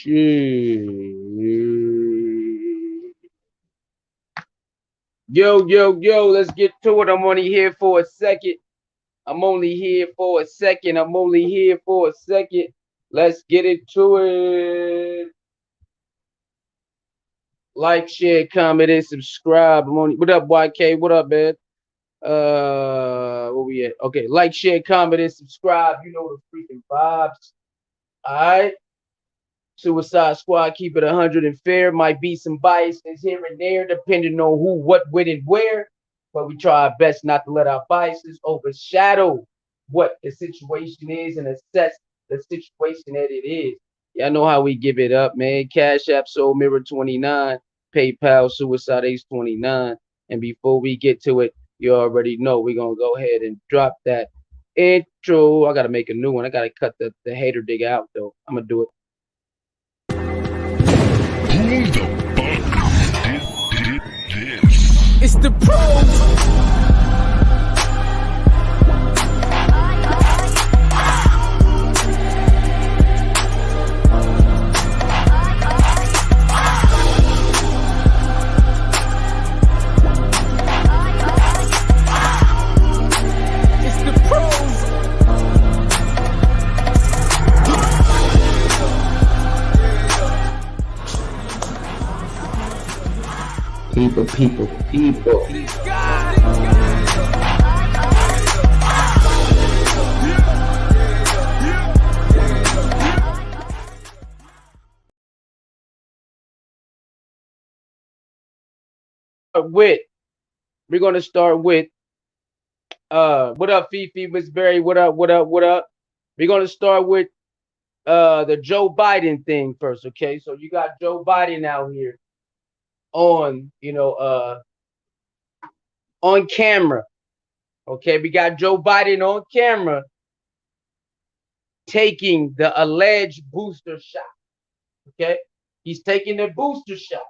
Yo, let's get to it. I'm only here for a second. I'm only here for a second. I'm only here for a second. Let's get into it. Like, share, comment, and subscribe. What up, YK? What up, man? Where we at? Okay, like, share, comment, and subscribe. You know the freaking vibes. All right. Suicide Squad, keep it 100 and fair. Might be some biases here and there, depending on who, what, when, and where. But we try our best not to let our biases overshadow what the situation is and assess the situation that it is. Y'all know how we give it up, man. Cash App, Soul Mirror 29, PayPal, Suicide Ace 29. And before we get to it, you already know we're going to go ahead and drop that intro. I got to make a new one. I got to cut the hater dig out, though. I'm going to do it. Who the fuck did this? It's the pros. People. We're gonna start with what up, Fifi, Miss Berry, what up? We're gonna start with the Joe Biden thing first, okay? So you got Joe Biden out here on on camera. Okay, we got Joe Biden on camera taking the alleged booster shot. Okay, he's taking the booster shot.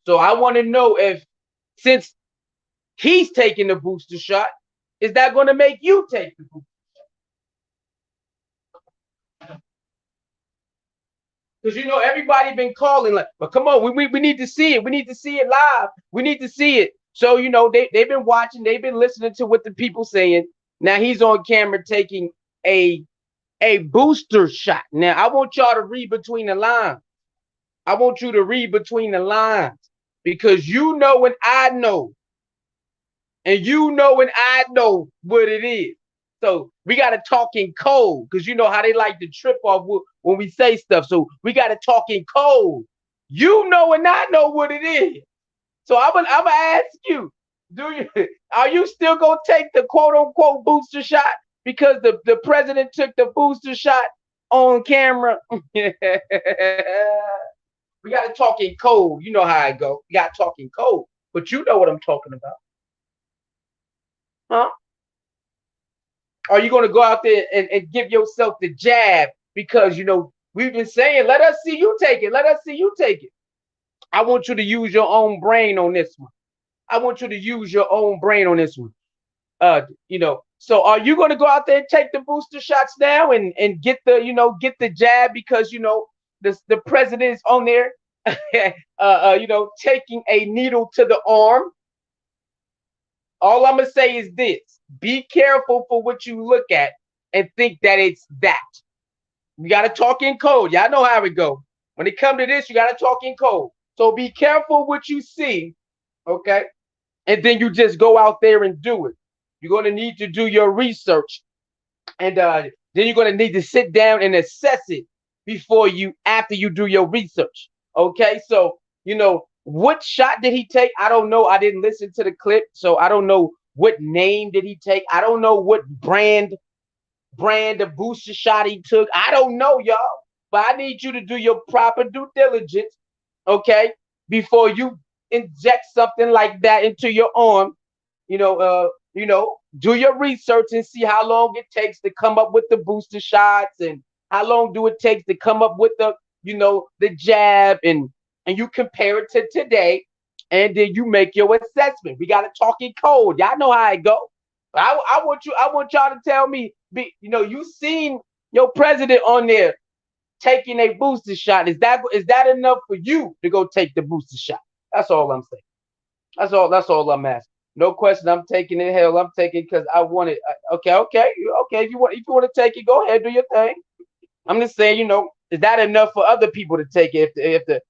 So I want to know if, since he's taking the booster shot, is that going to make you take the booster shot? Because everybody been calling like, but come on, we need to see it. We need to see it live. We need to see it. So they've been watching, they've been listening to what the people saying. Now he's on camera taking a booster shot. Now I want y'all to read between the lines. I want you to read between the lines, because you know when I know, and you know when I know what it is. So we got to talk in code, because you know how they like to trip off when we say stuff. So we got to talk in code. You know and I know what it is. So I'm gonna ask you, are you still gonna take the quote unquote booster shot because the president took the booster shot on camera? We got to talk in code. You know how I go. We got to talk in code, but you know what I'm talking about, huh? Are you going to go out there and give yourself the jab? Because we've been saying, let us see you take it. Let us see you take it. I want you to use your own brain on this one. I want you to use your own brain on this one. So are you going to go out there and take the booster shots now and get the jab, because the president is on there taking a needle to the arm? All I'm going to say is this: be careful for what you look at and think that it's that. You got to talk in code. Y'all know how it go. When it comes to this, you got to talk in code. So be careful what you see, okay? And then you just go out there and do it. You're going to need to do your research. And then you're going to need to sit down and assess it after you do your research. Okay? So, what shot did he take? I don't know. I didn't listen to the clip, so I don't know what name did he take. I don't know what brand of booster shot he took. I don't know, y'all. But I need you to do your proper due diligence, okay, before you inject something like that into your arm. Do your research and see how long it takes to come up with the booster shots, and how long do it take to come up with the jab, and you compare it to today, and then you make your assessment. We got to talk in code. Y'all know how it go. I want y'all to tell me, you seen your president on there taking a booster shot. Is that enough for you to go take the booster shot? That's all I'm saying. That's all I'm asking. No question. I'm taking it. Hell, I'm taking because I want it. Okay, okay, okay. If you want to take it, go ahead, do your thing. I'm just saying, is that enough for other people to take it? If the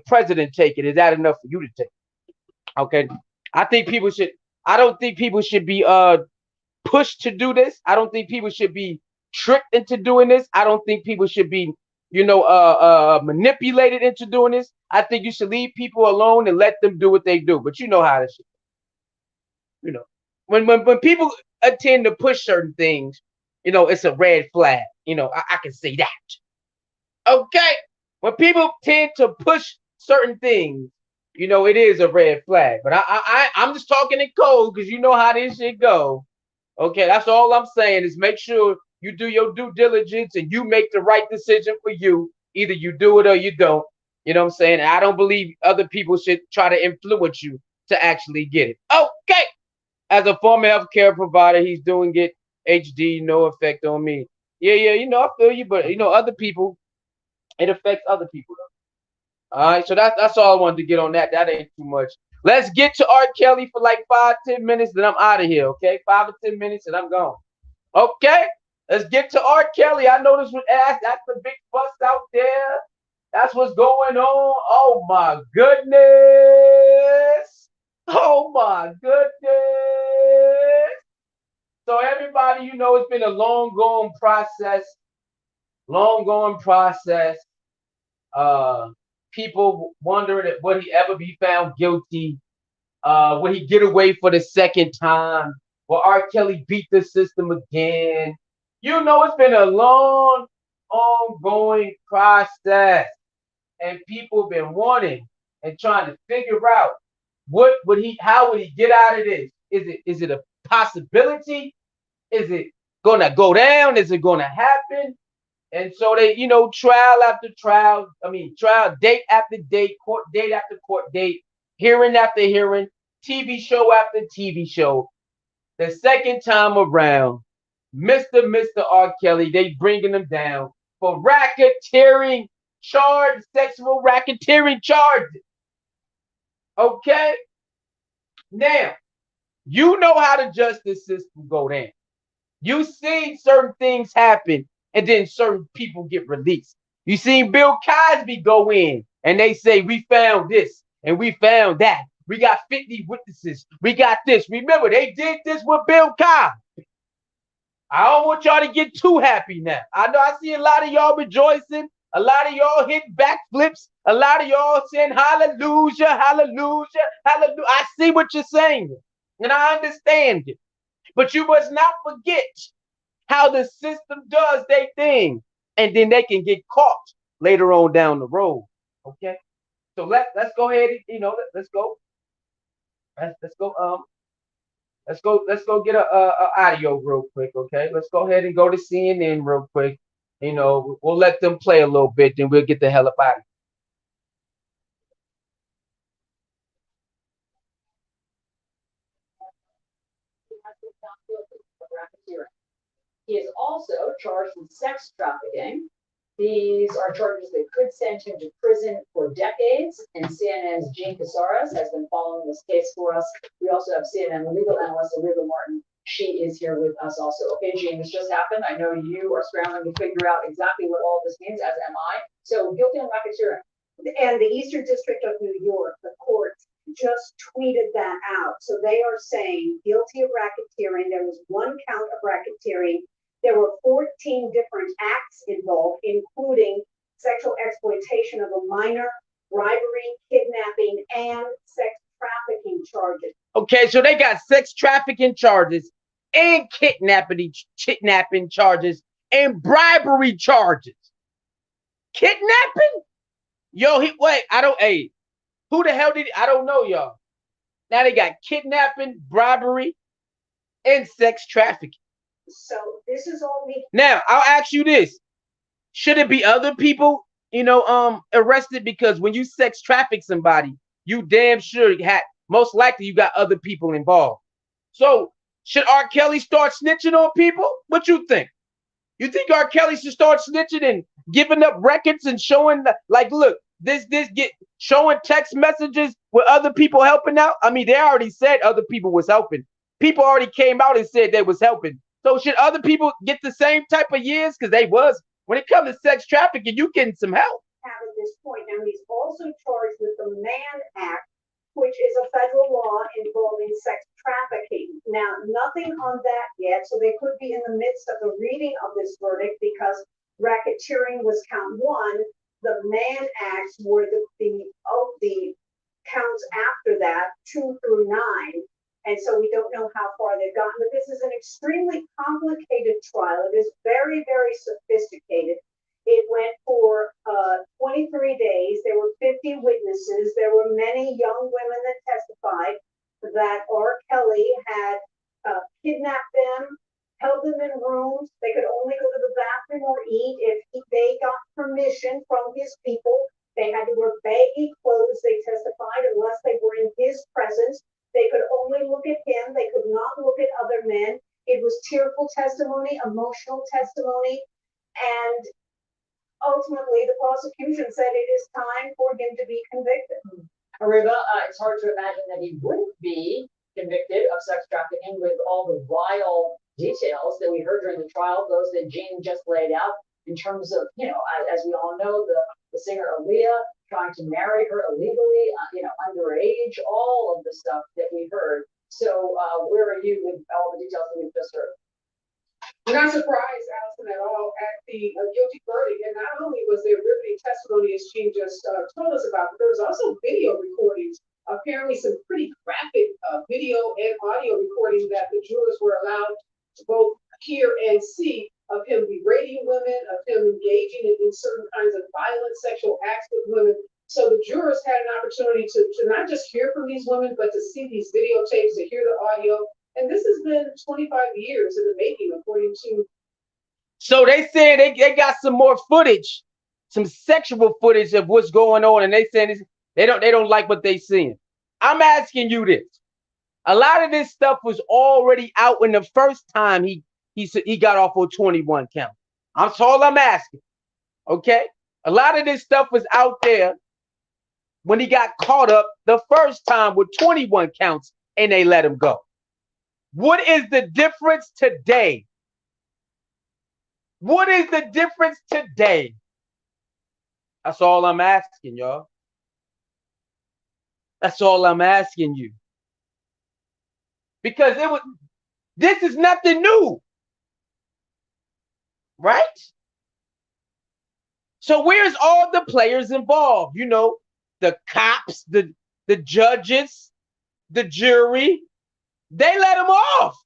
president take it, is that enough for you to take it? Okay. I think people should. I don't think people should be pushed to do this. I don't think people should be tricked into doing this. I don't think people should be, manipulated into doing this. I think you should leave people alone and let them do what they do. But you know how this, you know, when people attend to push certain things, it's a red flag. I can say that. Okay, when people tend to push certain things, it is a red flag. But I'm just talking in code because you know how this shit go. Okay, that's all I'm saying is make sure you do your due diligence and you make the right decision for you. Either you do it or you don't. You know what I'm saying? I don't believe other people should try to influence you to actually get it. Okay. As a former healthcare provider, he's doing it HD, no effect on me. Yeah, yeah, I feel you, but other people, it affects other people though. All right, so that's all I wanted to get on that. That ain't too much. Let's get to R. Kelly for like 5-10 minutes, then I'm out of here. Okay, 5 or 10 minutes, and I'm gone. Okay, let's get to R. Kelly. I know this was asked. That's the big bust out there. That's what's going on. Oh my goodness. Oh my goodness. So everybody, it's been a long going process. Long going process. People wondering if would he ever be found guilty? Will he get away for the second time? Will R. Kelly beat the system again? It's been a long, ongoing process, and people have been wanting and trying to figure out how would he get out of this? Is it a possibility? Is it gonna go down? Is it gonna happen? And so they, trial after trial, trial date after date, court date after court date, hearing after hearing, TV show after TV show. The second time around, Mr. R. Kelly, they bringing him down for racketeering sexual racketeering charges. Okay? Now, you know how the justice system go down. You seen certain things happen and then certain people get released. You seen Bill Cosby go in and they say, we found this and we found that. We got 50 witnesses. We got this. Remember, they did this with Bill Cosby. I don't want y'all to get too happy now. I know I see a lot of y'all rejoicing. A lot of y'all hitting backflips. A lot of y'all saying hallelujah, hallelujah, hallelujah. I see what you're saying and I understand it. But you must not forget how the system does their thing, and then they can get caught later on down the road. Okay, so let's go ahead and let's go. Let's go get a audio real quick. Okay, let's go ahead and go to CNN real quick. We'll let them play a little bit, then we'll get the hell up out of here. He is also charged with sex trafficking. These are charges that could send him to prison for decades. And CNN's Jean Casares has been following this case for us. We also have CNN legal analyst Olivia Martin. She is here with us also. Okay, Jean, this just happened. I know you are scrambling to figure out exactly what all this means, as am I. So guilty on racketeering. And the Eastern District of New York, the court just tweeted that out. So they are saying guilty of racketeering. There was one count of racketeering. There were 14 different acts involved, including sexual exploitation of a minor, bribery, kidnapping, and sex trafficking charges. Okay, so they got sex trafficking charges and kidnapping charges and bribery charges. Kidnapping? Yo, who the hell I don't know, y'all. Now they got kidnapping, bribery, and sex trafficking. So this is all me. Now, I'll ask you this. Should it be other people, arrested? Because when you sex traffic somebody, you damn sure most likely you got other people involved. So should R. Kelly start snitching on people? What you think? You think R. Kelly should start snitching giving up records and showing like, look, this get showing text messages with other people helping out. I mean, they already said other people was helping. People already came out and said they was helping. So should other people get the same type of years? Because they was. When it comes to sex trafficking, you getting some help. At this point, now he's also charged with the Mann Act, which is a federal law involving sex trafficking. Now, nothing on that yet, so they could be in the midst of the reading of this verdict because racketeering was count one. The Mann Acts were the counts after that, 2 through 9. And so we don't know how far they've gotten, but this is an extremely complicated trial. It is very, very sophisticated. It went for 23 days. There were 50 witnesses. There were many young women that testified that R. Kelly had kidnapped them, held them in rooms. They could only go to the bathroom or eat if they got permission from his people. They had to wear baggy clothes, they testified, unless they were in his presence. They could only look at him. They could not look at other men. It was tearful testimony, emotional testimony, and ultimately the prosecution said it is time for him to be convicted. Ariba, it's hard to imagine that he wouldn't be convicted of sex trafficking with all the vile details that we heard during the trial, those that Jean just laid out in terms of, as we all know, the singer Aaliyah trying to marry her illegally, underage, all of the stuff that we heard. So where are you with all the details that we've just heard? I'm not surprised, Allison, at all at the guilty verdict. And not only was there riveting testimony, as Jean just told us about, but there was also video recordings, apparently some pretty graphic video and audio recordings that the jurors were allowed to both hear and see of him berating women, of him engaging in certain kinds of violent sexual acts with women. So the jurors had an opportunity to not just hear from these women, but to see these videotapes, to hear the audio. And this has been 25 years in the making, according to. So they said they got some more footage, some sexual footage of what's going on, and they said they don't like what they seeing. I'm asking you this: a lot of this stuff was already out when the first time he got off on 21 count. That's all I'm asking. Okay, a lot of this stuff was out there when he got caught up the first time with 21 counts, and they let him go. What is the difference today? What is the difference today? That's all I'm asking, y'all. That's all I'm asking you. Because this is nothing new. Right? So where's all the players involved? The cops, the judges, the jury. They let him off.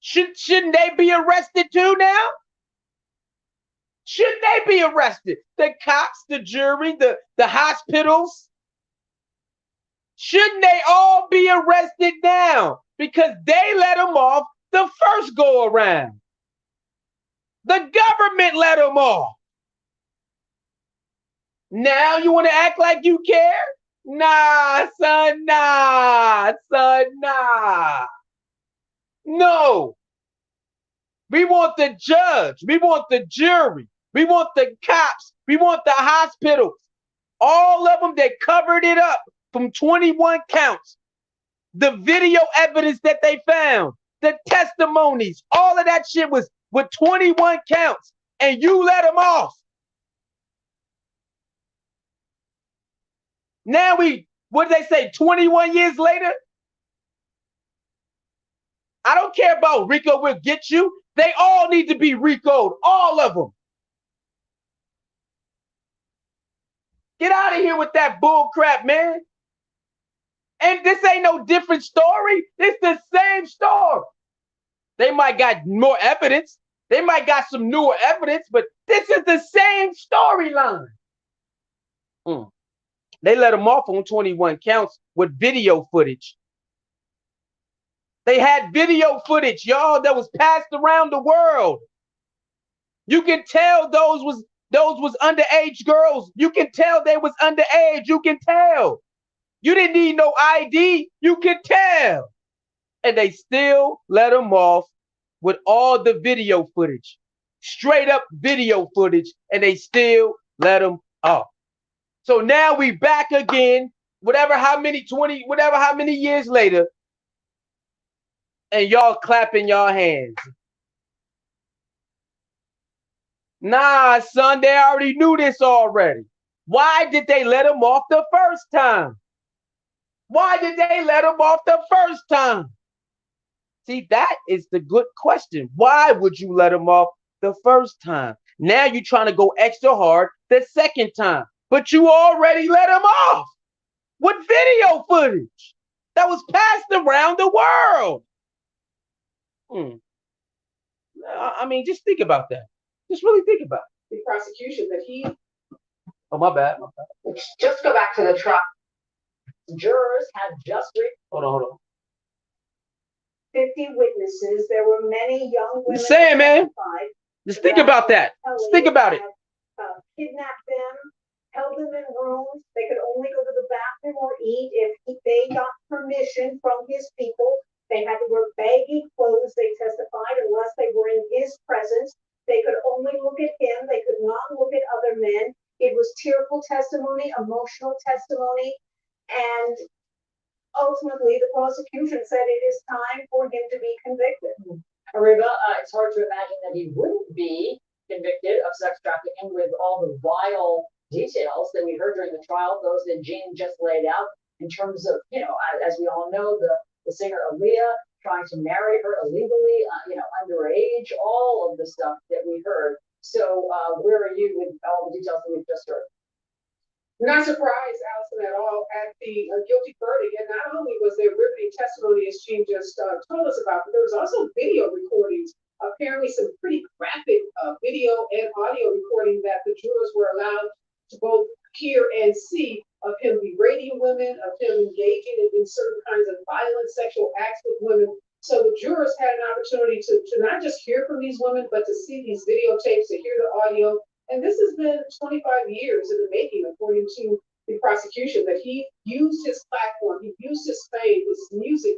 Shouldn't they be arrested too now? Shouldn't they be arrested? The cops, the jury, the hospitals. Shouldn't they all be arrested now? Because they let him off the first go around. The government let him off. Now you want to act like you care? Nah, son, nah. No. We want the judge. We want the jury. We want the cops. We want the hospitals. All of them that covered it up from 21 counts. The video evidence that they found. The testimonies. All of that shit was with 21 counts. And you let them off. Now what did they say, 21 years later? I don't care about RICO will get you. They all need to be RICO'd, all of them. Get out of here with that bull crap, man. And this ain't no different story. It's the same story. They might got more evidence. They might got some newer evidence, but this is the same storyline. They let him off on 21 counts with video footage. They had video footage, y'all, that was passed around the world. You can tell those was underage girls. You can tell they was underage. You can tell. You didn't need no ID. You can tell. And they still let them off with all the video footage. straight up video footage, and they still let him off. So now we back again, how many years later, and y'all clapping y'all hands. Nah, son, they already knew this already. Why did they let him off the first time? Why did they let him off the first time? See, that is the good question. Why would you let him off the first time? Now you're trying to go extra hard the second time, but you already let him off with video footage that was passed around the world. I mean, just think about that. Just really think about it. The prosecution that he. Oh, my bad. Just go back to the trial. Jurors had just hold on. 50 witnesses. There were many young women. Saying, man. Just think about that. Just think about it. Kidnapped them, held them in rooms. They could only go to the bathroom or eat if they got permission from his people. They had to wear baggy clothes, they testified, unless they were in his presence. They could only look at him. They could not look at other men. It was tearful testimony, emotional testimony, and ultimately the prosecution said it is time for him to be convicted. Ariba, it's hard to imagine that he wouldn't be convicted of sex trafficking with all the vile details that we heard during the trial, those that Jean just laid out in terms of, as we all know, the singer Aaliyah trying to marry her illegally, underage, all of the stuff that we heard. So where are you with all the details that we've just heard? Not surprised, Allison, at all at the guilty verdict. And not only was there riveting testimony, as Jean just told us about, but there was also video recordings, apparently some pretty graphic video and audio recording that the jurors were allowed to both hear and see of him berating women, of him engaging in certain kinds of violent sexual acts with women. So the jurors had an opportunity to not just hear from these women, but to see these videotapes, to hear the audio. And this has been 25 years in the making, according to the prosecution, that he used his platform, he used his fame, his music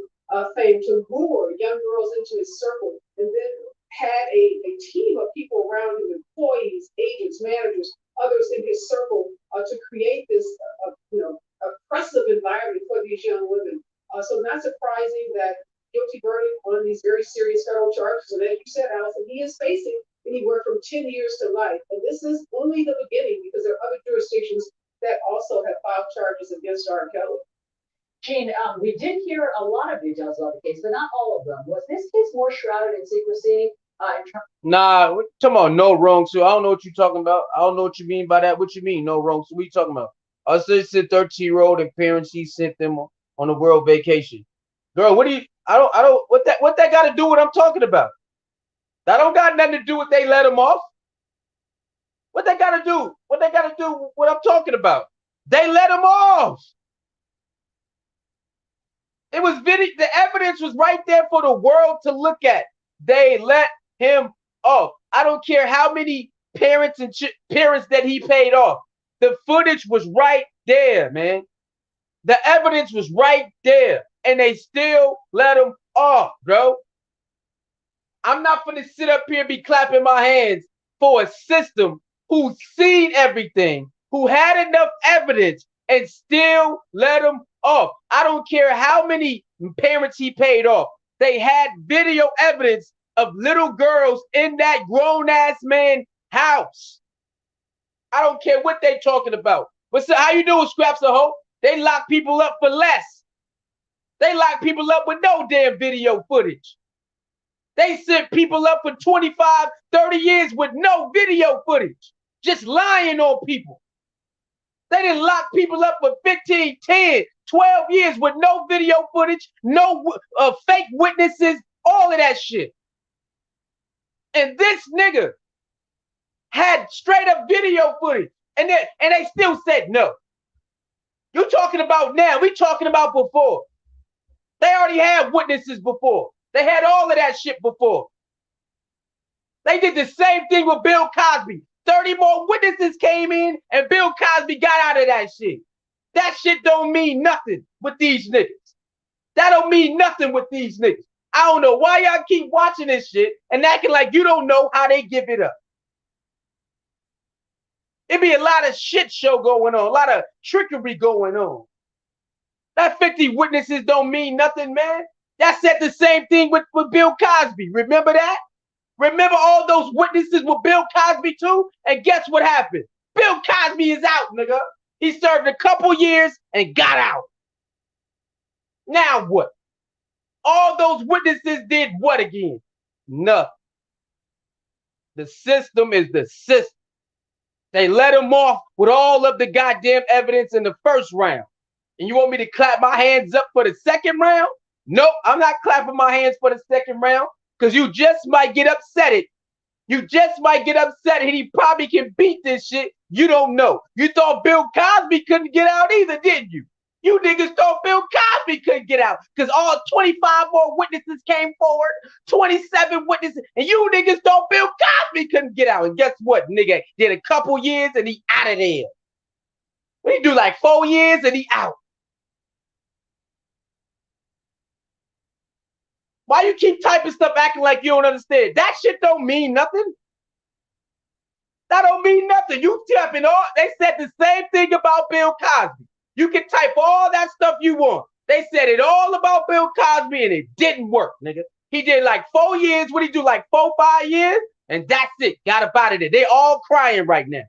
fame to lure young girls into his circle, and then had a team of people around him, employees, agents, managers, others in his circle to create this oppressive environment for these young women. So not surprising that guilty verdict on these very serious federal charges. And as you said, Allison, he is facing anywhere from 10 years to life. And this is only the beginning, because there are other jurisdictions that also have filed charges against R. Kelly. Jean, we did hear a lot of details about the case, but not all of them. Was this case more shrouded in secrecy? Nah, come on, no wrong suit. I don't know what you're talking about. I don't know what you mean by that. What you mean, no wrong suit? What you talking about? Us, it's a 13-year-old and parents, he sent them on a world vacation. Girl, what do you? I don't. What that got to do with what I'm talking about? That don't got nothing to do with they let him off. What they got to do? What they got to do with what I'm talking about? They let him off. It was video. The evidence was right there for the world to look at. They let him off. I don't care how many parents and parents that he paid off. The footage was right there, man. The evidence was right there, and they still let him off, bro. I'm not gonna sit up here and be clapping my hands for a system who's seen everything, who had enough evidence, and still let him off. I don't care how many parents he paid off. They had video evidence of little girls in that grown-ass man house. I don't care what they talking about. But so how you doing, Scraps of Hope? They lock people up for less. They lock people up with no damn video footage. They sent people up for 25, 30 years with no video footage. Just lying on people. They didn't lock people up for 15, 10, 12 years with no video footage, no fake witnesses, all of that shit. And this nigga had straight up video footage. And they still said no. You talking about now, we talking about before. They already had witnesses before. They had all of that shit before. They did the same thing with Bill Cosby. 30 more witnesses came in and Bill Cosby got out of that shit. That shit don't mean nothing with these niggas. That don't mean nothing with these niggas. I don't know why y'all keep watching this shit and acting like you don't know how they give it up. It be a lot of shit show going on, a lot of trickery going on. That 50 witnesses don't mean nothing, man. That said the same thing with Bill Cosby. Remember that? Remember all those witnesses with Bill Cosby too? And guess what happened? Bill Cosby is out, nigga. He served a couple years and got out. Now what? All those witnesses did what again? Nothing. The system is the system. They let him off with all of the goddamn evidence in the first round. And you want me to clap my hands up for the second round? Nope, I'm not clapping my hands for the second round because you just might get upset. You just might get upset and he probably can beat this shit. You don't know. You thought Bill Cosby couldn't get out either, didn't you? You niggas thought Bill Cosby couldn't get out because all 25 more witnesses came forward, 27 witnesses, and you niggas thought Bill Cosby couldn't get out. And guess what, nigga? Did a couple years and he out of there. What he do, like 4 years and he out? Why you keep typing stuff acting like you don't understand? That shit don't mean nothing. That don't mean nothing. You typing all, they said the same thing about Bill Cosby. You can type all that stuff you want. They said it all about Bill Cosby and it didn't work, nigga. He did like 4 years. What he do, like 4, 5 years? And that's it. Got up out of there. They all crying right now.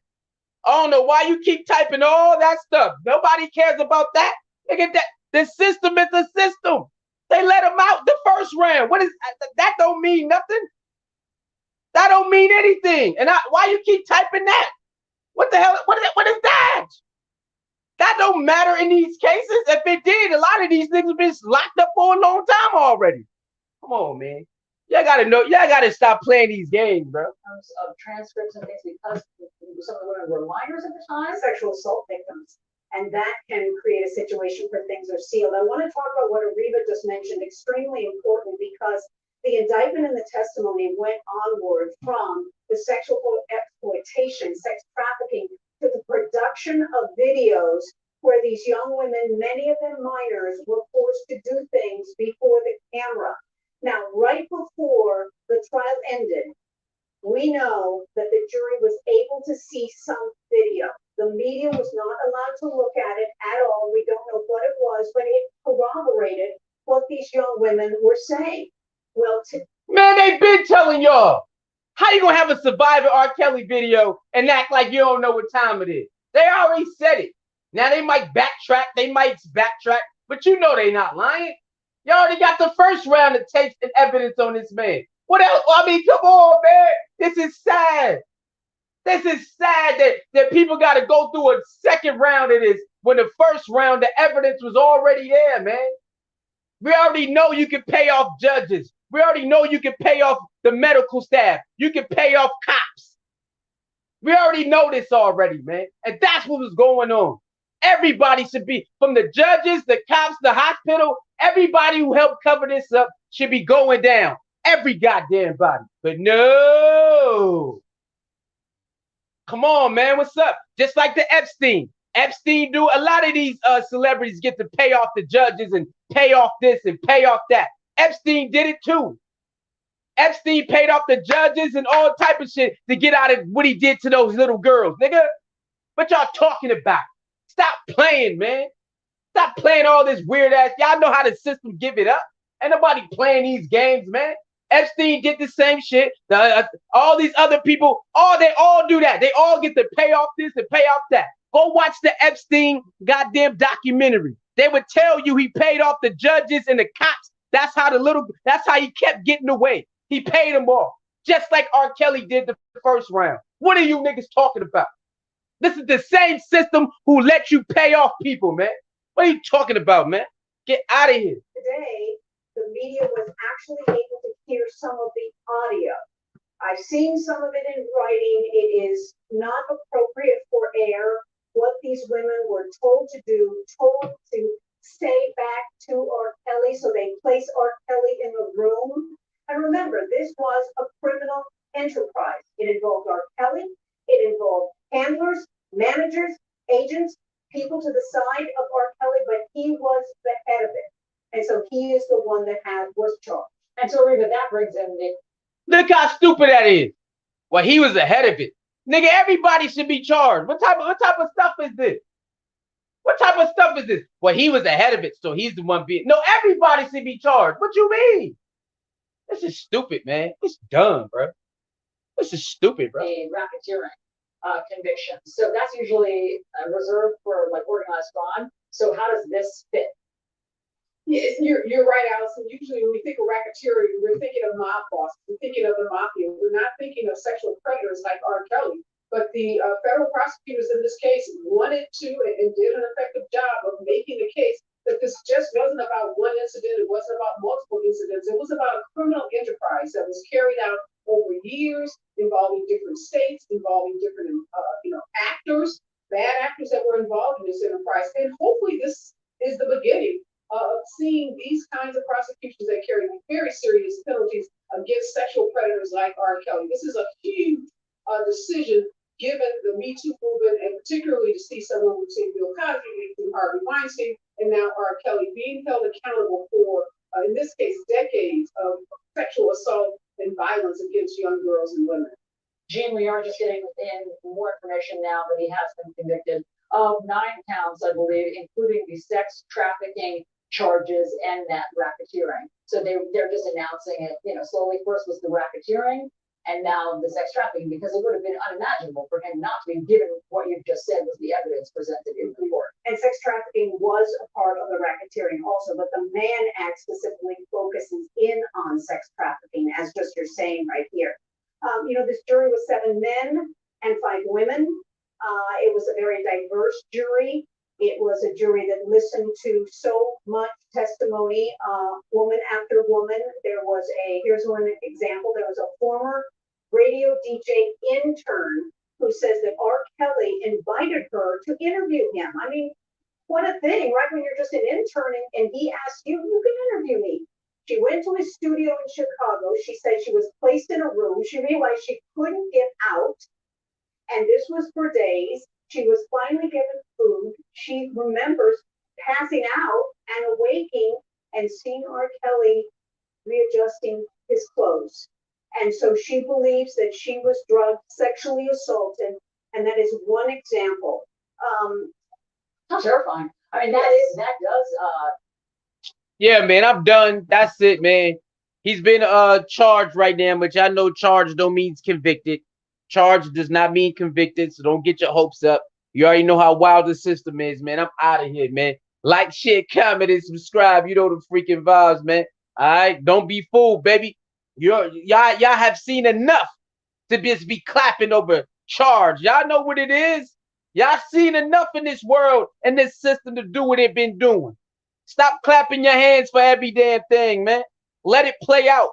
I don't know why you keep typing all that stuff. Nobody cares about that. Nigga, the system is the system. They let him out the first round. What is that? Don't mean nothing. That don't mean anything. And why you keep typing that? What the hell? What is that? That don't matter in these cases. If it did, a lot of these niggas have been locked up for a long time already. Come on, man. Y'all gotta know. Y'all gotta stop playing these games, bro. Of transcripts and things because some of the women were minors at the time. Sexual assault victims. And that can create a situation where things are sealed. I want to talk about what Ariba just mentioned, extremely important because the indictment and the testimony went onward from the sexual exploitation, sex trafficking, to the production of videos where these young women, many of them minors, were forced to do things before the camera. Now, right before the trial ended, we know that the jury was able to see some video. The media was not allowed to look at it at all. We don't know what it was, but it corroborated what these young women were saying. Well, man, they've been telling y'all. How you gonna have a Survivor R. Kelly video and act like you don't know what time it is? They already said it. Now they might backtrack, but you know they not lying. You already got the first round of tapes and evidence on this man. What else? I mean, come on, man. This is sad. This is sad that people got to go through a second round of this when the first round, the evidence was already there, man. We already know you can pay off judges. We already know you can pay off the medical staff. You can pay off cops. We already know this already, man. And that's what was going on. Everybody should be, from the judges, the cops, the hospital, everybody who helped cover this up should be going down. Every goddamn body. But no. Come on, man. What's up? Just like the Epstein. Epstein do a lot of these celebrities get to pay off the judges and pay off this and pay off that. Epstein did it too. Epstein paid off the judges and all type of shit to get out of what he did to those little girls, nigga. What y'all talking about? Stop playing, man. Stop playing all this weird ass. Y'all know how the system give it up. Ain't nobody playing these games, man. Epstein did the same shit. All these other people, they all do that. They all get to pay off this and pay off that. Go watch the Epstein goddamn documentary. They would tell you he paid off the judges and the cops. That's how he kept getting away. He paid them off. Just like R. Kelly did the first round. What are you niggas talking about? This is the same system who let you pay off people, man. What are you talking about, man? Get out of here. Today, the media was actually able to hear some of the audio. I've seen some of it in writing. It is not appropriate for air. What these women were told to do, told to stay back to R. Kelly, so they place R. Kelly in the room. And remember, this was a criminal enterprise. It involved R. Kelly. It involved handlers, managers, agents, people to the side of R. Kelly, but he was the head of it. And so he is the one that was charged. that brings in the Look how stupid that is. Well, he was ahead of it. Nigga, everybody should be charged. What type of stuff is this? What type of stuff is this? Well, he was ahead of it, so he's the one being. No, everybody should be charged. What you mean? This is stupid, man. It's dumb, bro. This is stupid, bro. a racketeering conviction. So that's usually reserved for like organized crime. So how does this fit? Yes, you're right, Allison. Usually when we think of racketeering, we're thinking of mob bosses. We're thinking of the mafia. We're not thinking of sexual predators like R. Kelly. But the federal prosecutors in this case wanted to and did an effective job of making the case that this just wasn't about one incident. It wasn't about multiple incidents. It was about a criminal enterprise that was carried out over years, involving different states, involving different actors, bad actors that were involved in this enterprise. And hopefully this is the beginning of seeing these kinds of prosecutions that carry very serious penalties against sexual predators like R. Kelly. This is a huge decision given the Me Too movement, and particularly to see someone we've seen Bill Cosby, we've seen Harvey Weinstein, and now R. Kelly being held accountable for, in this case, decades of sexual assault and violence against young girls and women. Gene, we are just getting in more information now that he has been convicted of 9 counts, I believe, including the sex trafficking charges and that racketeering. So they're just announcing it, slowly. First was the racketeering, and now the sex trafficking, because it would have been unimaginable for him not to be, given what you just said was the evidence presented in court. And sex trafficking was a part of the racketeering also, but the Mann Act specifically focuses in on sex trafficking, as just you're saying right here. This jury was 7 men and 5 women. It was a very diverse jury. It was a jury that listened to so much testimony, woman after woman. Here's one example. There was a former radio DJ intern who says that R. Kelly invited her to interview him. I mean, what a thing, right? When you're just an intern and he asks you, you can interview me. She went to his studio in Chicago. She said she was placed in a room. She realized she couldn't get out. And this was for days. She was finally given food. She remembers passing out and awaking and seeing R. Kelly readjusting his clothes. And so she believes that she was drugged, sexually assaulted, and that is one example. How terrifying. I mean, that does. Yeah, man, I'm done. That's it, man. He's been charged right now, which I know charged don't mean convicted. Charged does not mean convicted, so don't get your hopes up. You already know how wild the system is, man. I'm out of here, man. Like, share, comment, and subscribe. You know the freaking vibes, man. All right, don't be fooled, baby. Y'all have seen enough to just be clapping over charge. Y'all know what it is. Y'all seen enough in this world and this system to do what it been doing. Stop clapping your hands for every damn thing, man. Let it play out.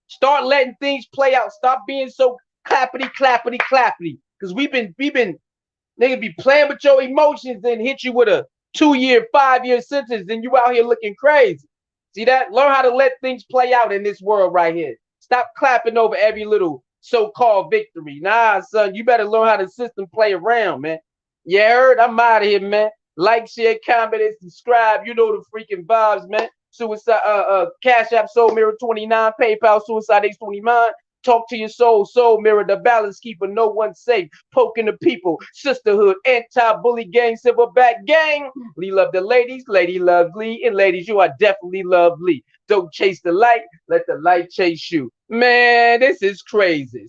Start letting things play out. Stop being so clappity, clappity, clappity. Because we've been nigga be playing with your emotions and hit you with a 2-year, 5-year sentence, and you out here looking crazy. See that? Learn how to let things play out in this world right here. Stop clapping over every little so-called victory. Nah, son, you better learn how the system play around, man. You heard? I'm out of here, man. Like, share, comment, and subscribe. You know the freaking vibes, man. Suicide, Cash App, Soul Mirror 29, PayPal, Suicide H29. Talk to your soul mirror, the balance keeper, no one safe. Poking the people, sisterhood, anti-bully gang, silverback gang. We love the ladies, lady lovely, and ladies, you are definitely lovely. Don't chase the light, let the light chase you. Man, this is crazy.